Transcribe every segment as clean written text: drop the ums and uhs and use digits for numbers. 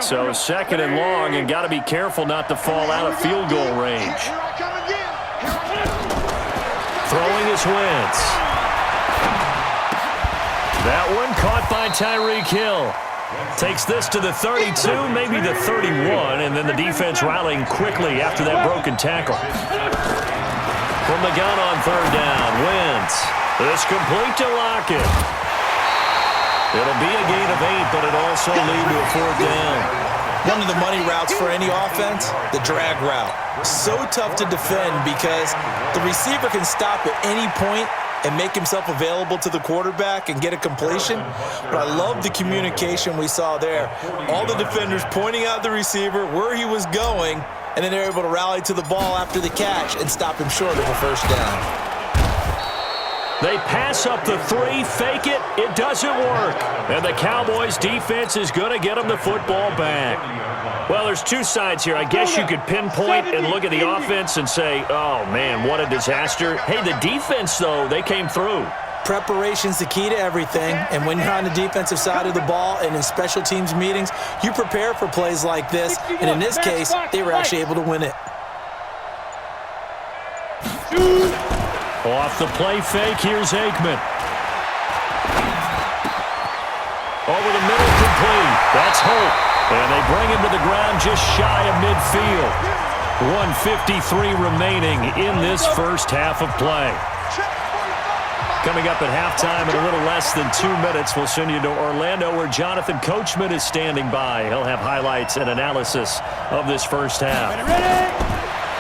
So second and long, and got to be careful not to fall out of field goal range. Throwing is Wentz. That one caught by Tyreek Hill. Takes this to the 32, maybe the 31, and then the defense rallying quickly after that broken tackle. From the gun on third down, Wentz. It's complete to Lockett. It'll be a gain of 8, but it'll also lead to a fourth down. One of the money routes for any offense, the drag route. So tough to defend because the receiver can stop at any point and make himself available to the quarterback and get a completion. But I love the communication we saw there. All the defenders pointing out the receiver, where he was going, and then they're able to rally to the ball after the catch and stop him short of a first down. They pass up the 3, fake it, it doesn't work. And the Cowboys defense is going to get them the football back. Well, there's two sides here. I guess you could pinpoint and look at the offense and say, oh, man, what a disaster. Hey, the defense, though, they came through. Preparation's the key to everything, and when you're on the defensive side of the ball and in special teams meetings, you prepare for plays like this, and in this case, they were actually able to win it. Off the play fake, here's Aikman. Over the middle, complete. That's Hope. And they bring him to the ground just shy of midfield. 1:53 remaining in this first half of play. Coming up at halftime in a little less than 2 minutes, we'll send you to Orlando where Jonathan Coachman is standing by. He'll have highlights and analysis of this first half.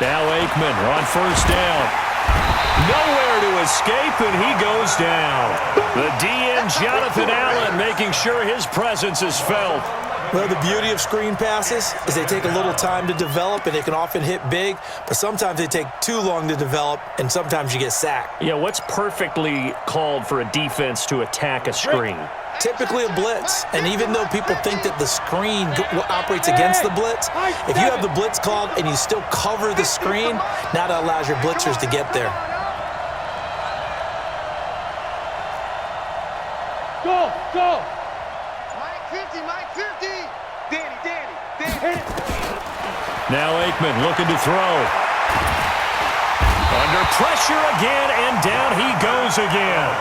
Now Aikman on first down. Nowhere to escape, and he goes down. The DN, Jonathan Allen, making sure his presence is felt. Well, the beauty of screen passes is they take a little time to develop, and they can often hit big, but sometimes they take too long to develop, and sometimes you get sacked. Yeah, what's perfectly called for a defense to attack a screen? Typically a blitz, and even though people think that the screen operates against the blitz, if you have the blitz called and you still cover the screen, now that allows your blitzers to get there. Go, go. Mike 50, Mike 50. Danny. Now Aikman looking to throw. Under pressure again, and down he goes again.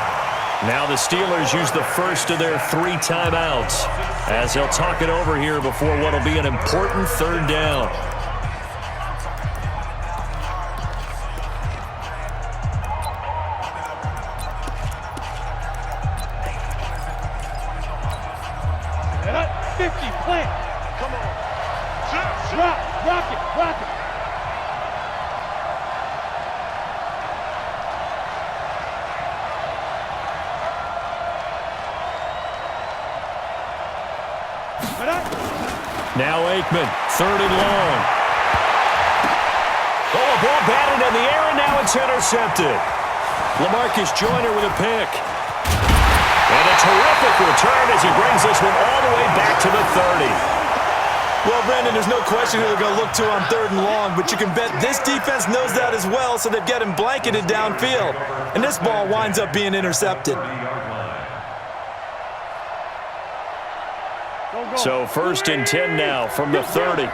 Now the Steelers use the first of their 3 timeouts as they'll talk it over here before what will be an important third down. Rock it. Now Aikman, third and long. Oh, a ball batted in the air, and now it's intercepted. LaMarcus Joyner with a pick. And a terrific return as he brings this one all the way back to the 30. Well, Brandon, there's no question who they're going to look to on third and long, but you can bet this defense knows that as well, so they've got him blanketed downfield. And this ball winds up being intercepted. So first and 10 now from the 30.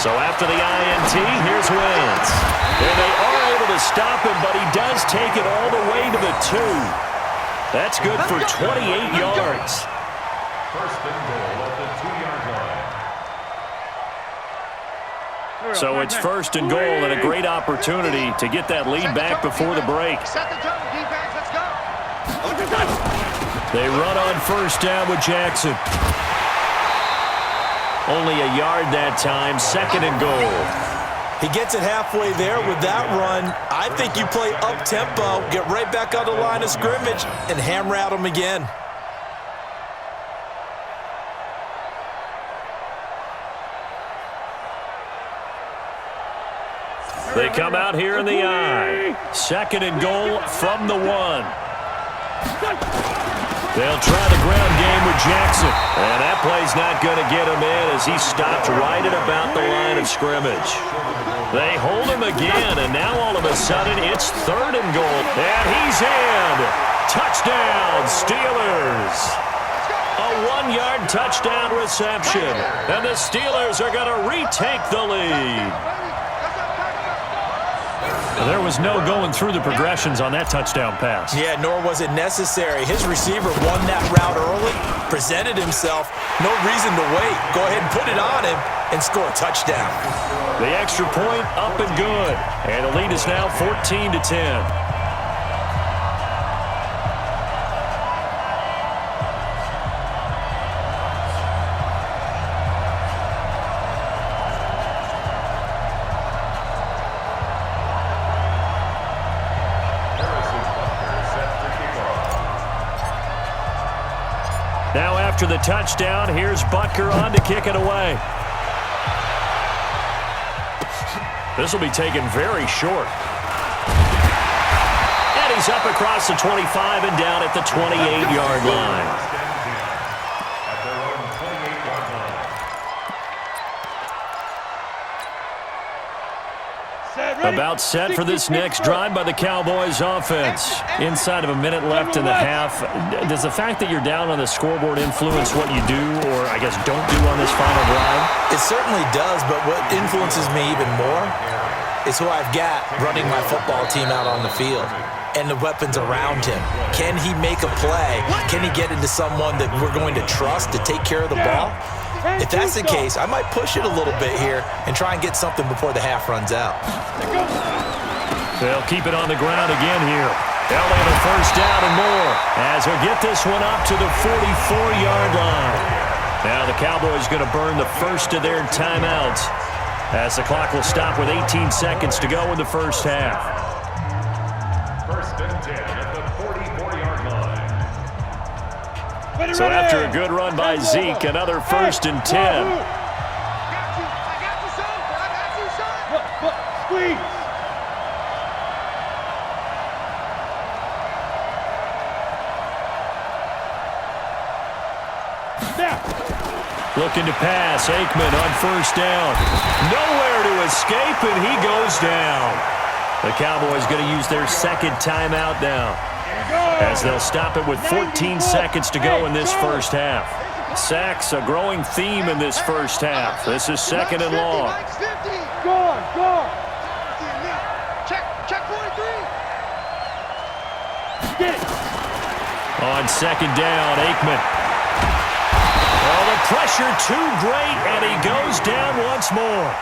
So after the INT, here's Wentz. And they are able to stop him, but he does take it all the way to the 2. That's good for 28 yards. First and goal at the 2-yard line. So it's first and goal and a great opportunity to get that lead back before the break. Second turn, defense, let's go. They run on first down with Jackson. Only a yard that time, second and goal. He gets it halfway there with that run. I think you play up-tempo, get right back on the line of scrimmage, and hammer at him again. They come out here in the I. Second and goal from the 1. They'll try the ground game with Jackson. And that play's not going to get him in as he stopped right at about the line of scrimmage. They hold him again, and now all of a sudden it's third and goal. And he's in. touchdown, Steelers. A 1-yard touchdown reception. And the Steelers are going to retake the lead. There was no going through the progressions on that touchdown pass. Yeah, nor was it necessary. His receiver won that route early, presented himself. No reason to wait. Go ahead and put it on him and score a touchdown. The extra point up and good. And the lead is now 14-10. Now after the touchdown, here's Butker on to kick it away. This will be taken very short. And he's up across the 25 and down at the 28-yard line. About set for this next drive by the Cowboys offense. Inside of a minute left in the half. Does the fact that you're down on the scoreboard influence what you do or, I guess, don't do on this final drive? It certainly does, but what influences me even more is who I've got running my football team out on the field and the weapons around him. Can he make a play? Can he get into someone that we're going to trust to take care of the ball? If that's the case, I might push it a little bit here and try and get something before the half runs out. They'll keep it on the ground again here. They'll have a first down and more as they'll get this one up to the 44-yard line. Now the Cowboys going to burn the first of their timeouts as the clock will stop with 18 seconds to go in the first half. First and 10 at the 44-yard line. So after a good run by Zeke, another first and 10. I got you, son. I got you, son. Squeeze. Looking to pass. Aikman on first down. Nowhere to escape, and he goes down. The Cowboys going to use their second timeout now, as they'll stop it with 14 seconds to go in this first half. Sacks, a growing theme in this first half. This is second and long. Go. Check 43. Get it. On second down, Aikman. Oh, the pressure too great, and he goes down once more.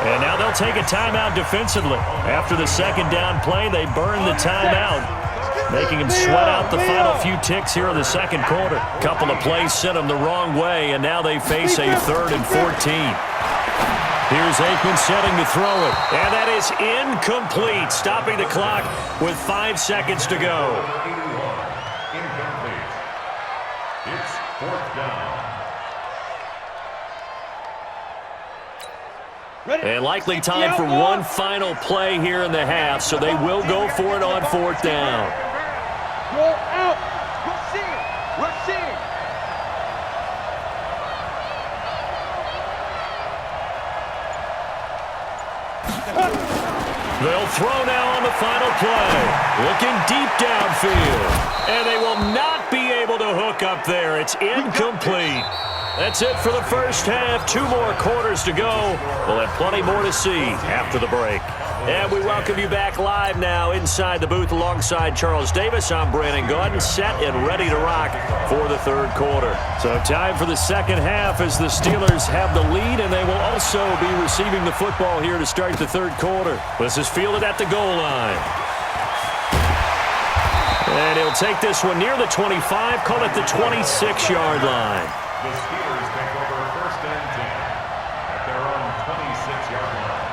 And now they'll take a timeout defensively. After the second down play, they burn the timeout, making him sweat out the final few ticks here in the second quarter. A couple of plays sent them the wrong way, and now they face a 3rd and 14. Here's Aikman setting to throw it, and that is incomplete, stopping the clock with 5 seconds to go. Incomplete. It's 4th down. And likely time for one final play here in the half, so they will go for it on 4th down. Go out. Rush in. They'll throw now on the final play. Looking deep downfield. And they will not be able to hook up there. It's incomplete. That's it for the first half. 2 more quarters to go. We'll have plenty more to see after the break. And we welcome you back live now inside the booth alongside Charles Davis. I'm Brandon Gaudin, set and ready to rock for the 3rd quarter. So time for the second half as the Steelers have the lead, and they will also be receiving the football here to start the 3rd quarter. This is fielded at the goal line. And he'll take this one near the 25, call it the 26-yard line. The Steelers take over 1st and 10 at their own 26-yard line.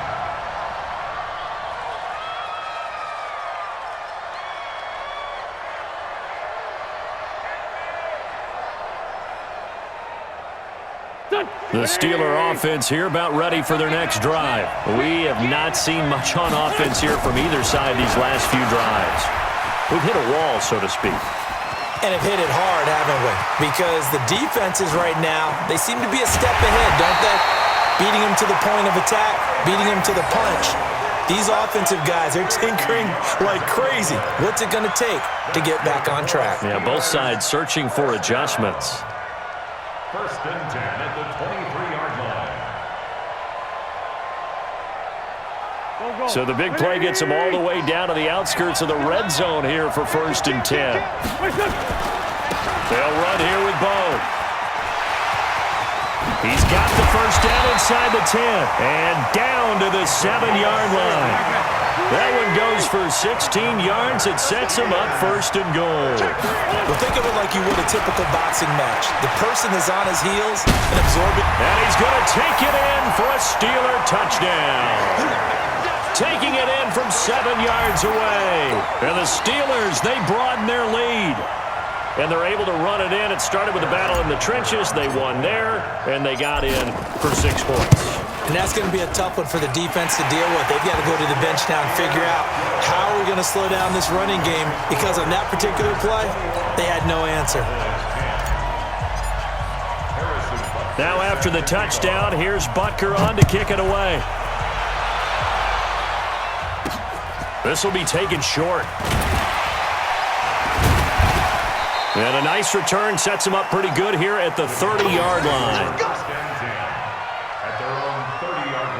The Steeler offense here about ready for their next drive. We have not seen much on offense here from either side these last few drives. We've hit a wall, so to speak. And have hit it hard, haven't we? Because the defenses right now, they seem to be a step ahead, don't they? Beating them to the point of attack, beating them to the punch. These offensive guys, they're tinkering like crazy. What's it going to take to get back on track? Yeah, both sides searching for adjustments. First and 10 at the 23-yard line. So the big play gets them all the way down to the outskirts of the red zone here for first and 10. They'll run here with Bo. He's got the first down inside the 10 and down to the 7-yard line. That one goes for 16 yards. It sets him up first and goal. Well, think of it like you would a typical boxing match. The person is on his heels and absorbing. And he's going to take it in for a Steeler touchdown. Taking it in from 7 yards away. And the Steelers, they broaden their lead. And they're able to run it in. It started with a battle in the trenches. They won there, and they got in for 6 points. And that's going to be a tough one for the defense to deal with. They've got to go to the bench now and figure out how are we going to slow down this running game, because on that particular play, they had no answer. Now after the touchdown, here's Butker on to kick it away. This will be taken short. And a nice return sets him up pretty good here at the 30-yard line. At their own 30-yard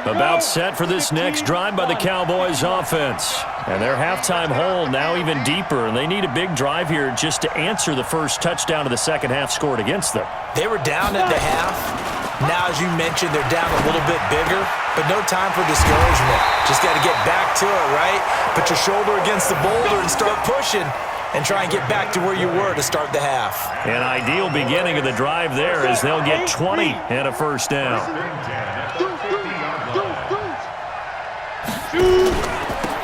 line. About set for this next drive by the Cowboys offense. And their halftime hole now even deeper, and they need a big drive here just to answer the first touchdown of the second half scored against them. They were down at the half. Now, as you mentioned, they're down a little bit bigger, but no time for discouragement. Just got to get back to it, right? Put your shoulder against the boulder and start pushing and try and get back to where you were to start the half. An ideal beginning of the drive there as they'll get 20 and a first down.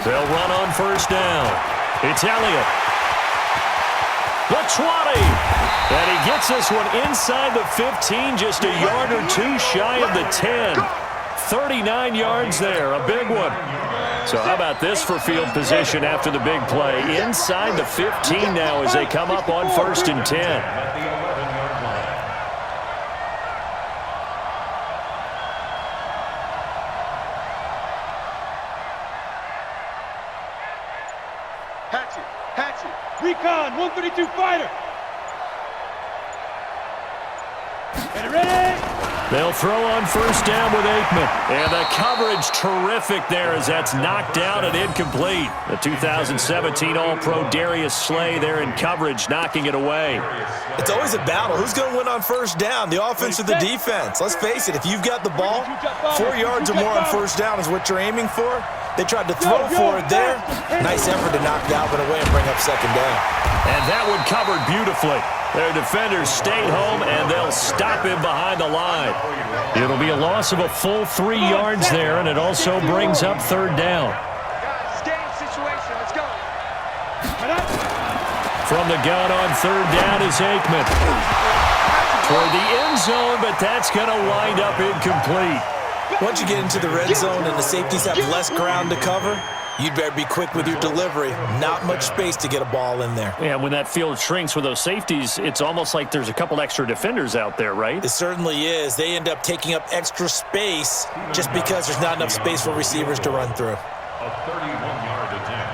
They'll run on first down. It's Elliott. The 20. And he gets this one inside the 15, just a yard or two shy of the 10. 39 yards there, a big one. So how about this for field position after the big play? Inside the 15 now as they come up on first and 10. At the 11-yard line. Hatchet, recon, 132 fighter. Ready? They'll throw on first down with Aikman. And the coverage terrific there as that's knocked down and incomplete. The 2017 All-Pro Darius Slay there in coverage, knocking it away. It's always a battle. Who's going to win on first down, the offense or the defense? Let's face it, if you've got the ball, 4 yards or more on first down is what you're aiming for. They tried to throw for it there. Nice effort to knock Dalvin away and bring up second down. And that one covered beautifully. Their defenders stayed home, and they'll stop him behind the line. It'll be a loss of a full 3 yards there, and it also brings up third down. Guys, game situation. Let's go. From the gun on third down is Aikman. Toward the end zone, but that's going to wind up incomplete. Once you get into the red zone and the safeties have less ground to cover, you'd better be quick with your delivery. Not much space to get a ball in there. Yeah, when that field shrinks with those safeties, it's almost like there's a couple extra defenders out there, right? It certainly is. They end up taking up extra space just because there's not enough space for receivers to run through. A 31-yard attempt.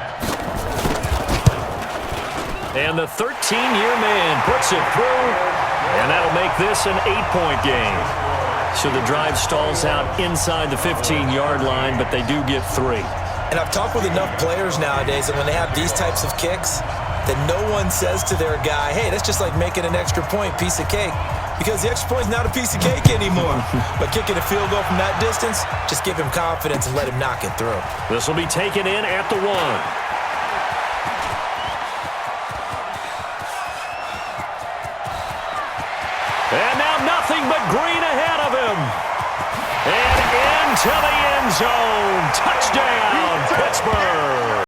And the 13-year man puts it through, and that'll make this an 8-point game. So the drive stalls out inside the 15-yard line, but they do get 3. And I've talked with enough players nowadays that when they have these types of kicks, that no one says to their guy, hey, that's just like making an extra point, piece of cake. Because the extra point's not a piece of cake anymore. But kicking a field goal from that distance, just give him confidence and let him knock it through. This will be taken in at the 1. And now nothing but green ahead of him. And into the end zone. Touchdown, Pittsburgh.